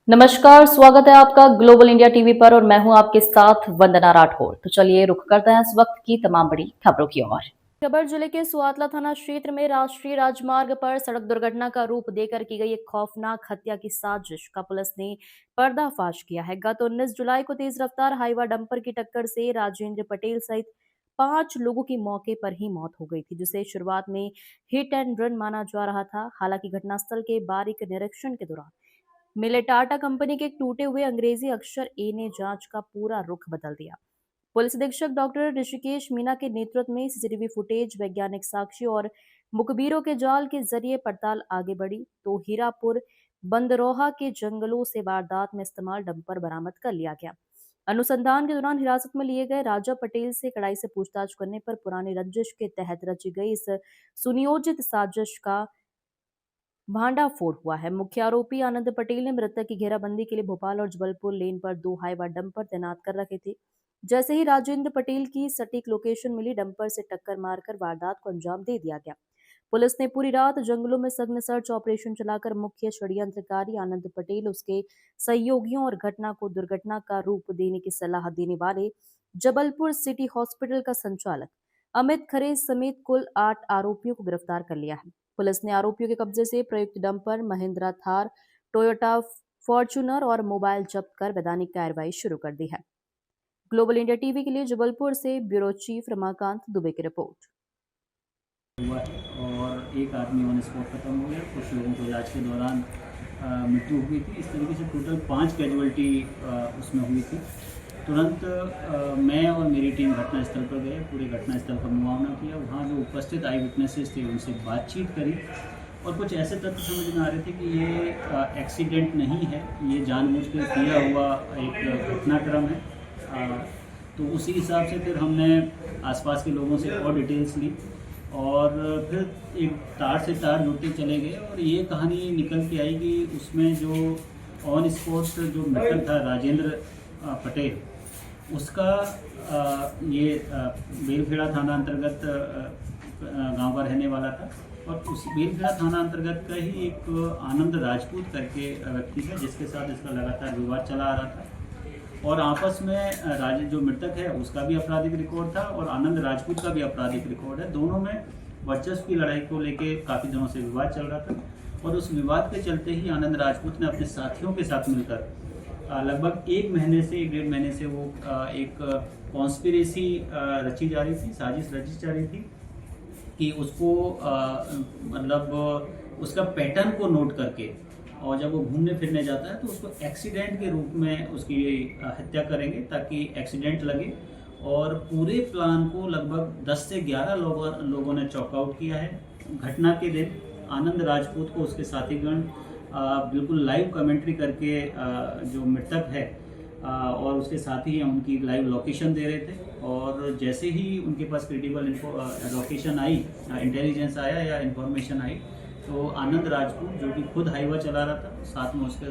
नमस्कार, स्वागत है आपका ग्लोबल इंडिया टीवी पर और मैं हूं आपके साथ वंदना राठौर। तो चलिए रुख करते हैं इस वक्त की तमाम बड़ी खबरों की ओर। खबर जिले के सुआतला थाना क्षेत्र में राष्ट्रीय राजमार्ग पर सड़क दुर्घटना का रूप देकर की गई एक खौफनाक हत्या की साजिश का पुलिस ने पर्दाफाश किया है। गत 19 जुलाई को तेज रफ्तार हाईवा डंपर की टक्कर से राजेंद्र पटेल सहित 5 लोगों की मौके पर ही मौत हो गई थी, जिसे शुरुआत में हिट एंड रन माना जा रहा था। हालांकि घटनास्थल के बारीक निरीक्षण के दौरान मिले टाटा कंपनी के एक टूटे हुए अंग्रेजी अक्षर ए ने जांच का पूरा रुख बदल दिया। पुलिस अधीक्षक डॉक्टर ऋषिकेश मीना के नेतृत्व में सीसीटीवी फुटेज, वैज्ञानिक साक्ष्य और मुखबिरों के जाल के जरिए पड़ताल आगे बढ़ी तो हीरापुर बंदरोहा के जंगलों से वारदात में इस्तेमाल डंपर बरामद कर लिया गया। अनुसंधान के दौरान हिरासत में लिए गए राजा पटेल से कड़ाई से पूछताछ करने पर पुरानी रंजिश के तहत रची गई इस सुनियोजित साजिश का भांडाफोड़ हुआ है। मुख्य आरोपी आनंद पटेल ने मृतक की घेराबंदी के लिए भोपाल और जबलपुर लेन पर 2 हाईवा डंपर तैनात कर रखे थे। जैसे ही राजेंद्र पटेल की सटीक लोकेशन मिली, डंपर से टक्कर मारकर वारदात को अंजाम दे दिया गया। पुलिस ने पूरी रात जंगलों में सघन सर्च ऑपरेशन चलाकर मुख्य षड्यंत्रकारी आनंद पटेल, उसके सहयोगियों और घटना को दुर्घटना का रूप देने की सलाह देने वाले जबलपुर सिटी हॉस्पिटल का संचालक अमित खरे समेत कुल 8 आरोपियों को गिरफ्तार कर लिया है। पुलिस ने आरोपियों के कब्जे से प्रयुक्त dumper, Mahindra Thar, Toyota Fortuner और मोबाइल जब्त कर वैधानिक कार्रवाई शुरू कर दी है। ग्लोबल इंडिया टीवी के लिए जबलपुर से ब्यूरो चीफ रमाकांत दुबे की रिपोर्ट। हुआ है और एक आदमी ऑन स्पॉट खत्म हो गया, कुछ लोगों को इलाज के दौरान मृत्यु हुई थी। इस तरीके से टोटल 5 कैजुअल्टी उसमें हुई थी। तुरंत मैं और मेरी टीम घटनास्थल पर गए, पूरे घटनास्थल का मुआयना किया। वहाँ जो उपस्थित आई विटनेसेस थे उनसे बातचीत करी और कुछ ऐसे तथ्य समझ में आ रहे थे कि ये एक्सीडेंट नहीं है, ये जानबूझ के किया हुआ एक घटनाक्रम है। तो उसी हिसाब से फिर हमने आसपास के लोगों से और डिटेल्स ली और फिर एक तार से तार जुड़ते चले गए और ये कहानी निकल के आई कि उसमें जो ऑन स्पॉट जो मृतक था राजेंद्र पटेल, उसका ये बेलखेड़ा थाना अंतर्गत गांव का रहने वाला था और उस बेलखेड़ा थाना अंतर्गत का ही एक आनंद राजपूत करके व्यक्ति है जिसके साथ इसका लगातार विवाद चला आ रहा था। और आपस में जो मृतक है उसका भी आपराधिक रिकॉर्ड था और आनंद राजपूत का भी आपराधिक रिकॉर्ड है। दोनों में वर्चस्व की लड़ाई को लेके काफ़ी दिनों से विवाद चल रहा था और उस विवाद के चलते ही आनंद राजपूत ने अपने साथियों के साथ मिलकर लगभग 1 महीने से 1.5 महीने से वो एक कॉन्स्पिरेसी रची जा रही थी, साजिश रची जा रही थी कि उसको मतलब उसका पैटर्न को नोट करके और जब वो घूमने फिरने जाता है तो उसको एक्सीडेंट के रूप में उसकी हत्या करेंगे ताकि एक्सीडेंट लगे। और पूरे प्लान को लगभग 10 से 11 लोगों ने चॉकआउट किया है। घटना के दिन आनंद राजपूत को उसके साथीगण बिल्कुल लाइव कमेंट्री करके जो मृतक है और उसके साथी हैं उनकी लाइव लोकेशन दे रहे थे और जैसे ही उनके पास क्रेडिबल लोकेशन आई, इंटेलिजेंस आया या इन्फॉर्मेशन आई, तो आनंद राजपूत जो कि खुद हाईवा चला रहा था, साथ में उसके